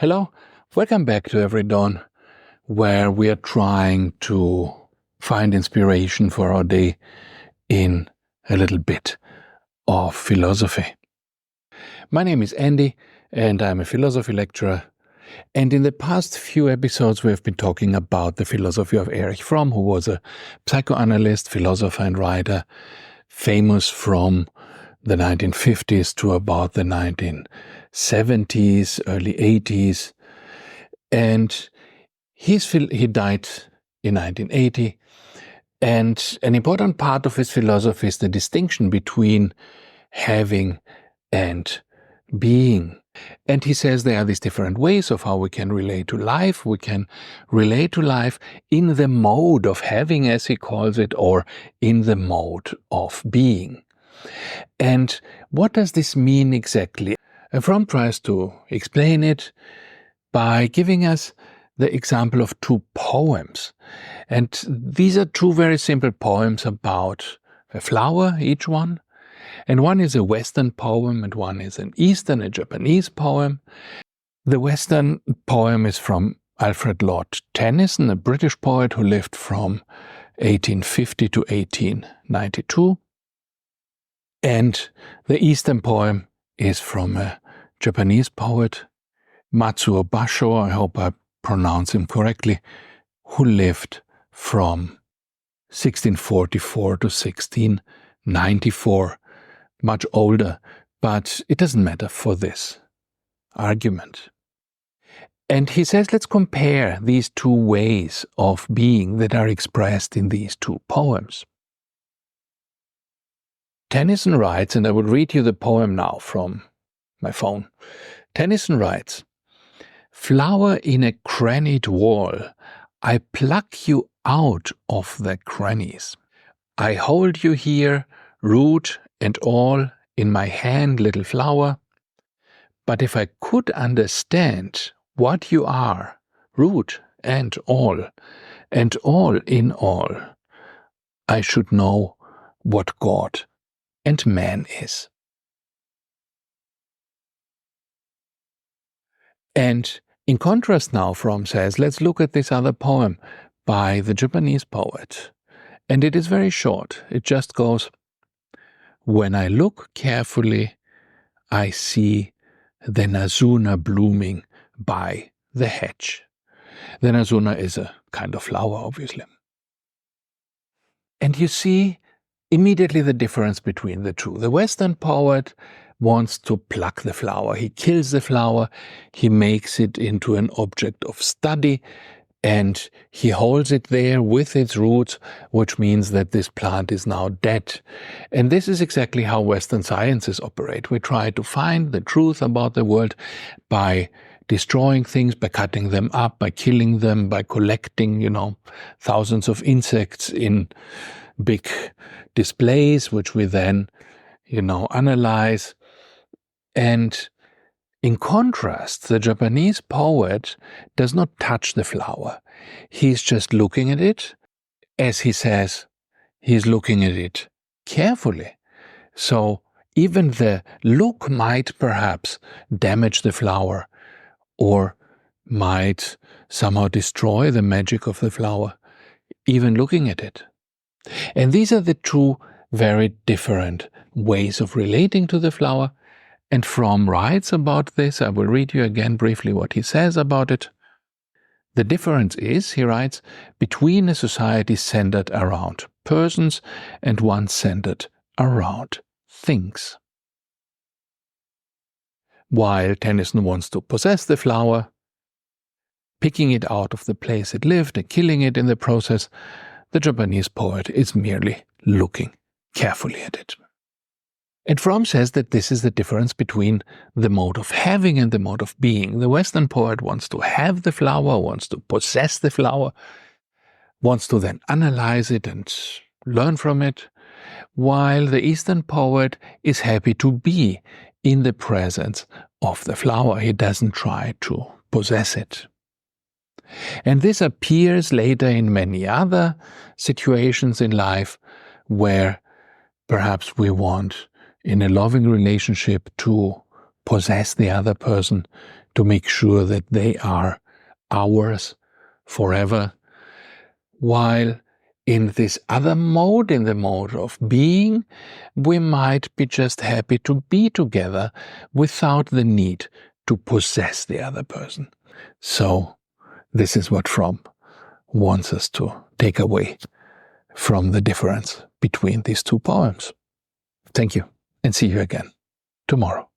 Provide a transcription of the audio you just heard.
Hello, welcome back to Every Dawn, where we are trying to find inspiration for our day in a little bit of philosophy. My name is Andy, and I'm a philosophy lecturer. And in the past few episodes, we have been talking about the philosophy of Erich Fromm, who was a psychoanalyst, philosopher, and writer, famous from the 1950s to about the 1970s, early 80s. And he died in 1980. And an important part of his philosophy is the distinction between having and being. And he says there are these different ways of how we can relate to life. We can relate to life in the mode of having, as he calls it, or in the mode of being. And what does this mean exactly? Fromm tries to explain it by giving us the example of two poems. And these are two very simple poems about a flower, each one. And one is a Western poem and one is an Eastern, a Japanese poem. The Western poem is from Alfred Lord Tennyson, a British poet who lived from 1850 to 1892. And the Eastern poem is from a Japanese poet, Matsuo Basho, I hope I pronounce him correctly, who lived from 1644 to 1694. Much older, but it doesn't matter for this argument. And he says, let's compare these two ways of being that are expressed in these two poems. Tennyson writes, and I will read you the poem now from my phone. Tennyson writes, "Flower in a crannied wall, I pluck you out of the crannies. I hold you here, root and all, in my hand, little flower. But if I could understand what you are, root and all in all, I should know what God and man is." And in contrast now, Fromm says, let's look at this other poem by the Japanese poet. And it is very short. It just goes, "When I look carefully, I see the Nazuna blooming by the hedge." The Nazuna is a kind of flower, obviously. And you see immediately the difference between the two. The Western poet wants to pluck the flower. He kills the flower, he makes it into an object of study, and he holds it there with its roots, which means that this plant is now dead. And this is exactly how Western sciences operate. We try to find the truth about the world by destroying things, by cutting them up, by killing them, by collecting, thousands of insects in big displays, which we then, analyze. And in contrast, the Japanese poet does not touch the flower. He's just looking at it. As he says, he's looking at it carefully. So even the look might perhaps damage the flower or might somehow destroy the magic of the flower, even looking at it. And these are the two very different ways of relating to the flower. And Fromm writes about this. I will read you again briefly what he says about it. The difference is, he writes, between a society centered around persons and one centered around things. While Tennyson wants to possess the flower, picking it out of the place it lived and killing it in the process, the Japanese poet is merely looking carefully at it. And Fromm says that this is the difference between the mode of having and the mode of being. The Western poet wants to have the flower, wants to possess the flower, wants to then analyze it and learn from it, while the Eastern poet is happy to be in the presence of the flower. He doesn't try to possess it. And this appears later in many other situations in life where perhaps we want, in a loving relationship, to possess the other person, to make sure that they are ours forever, while in this other mode, in the mode of being, we might be just happy to be together without the need to possess the other person. So this is what Fromm wants us to take away from the difference between these two poems. Thank you, and see you again tomorrow.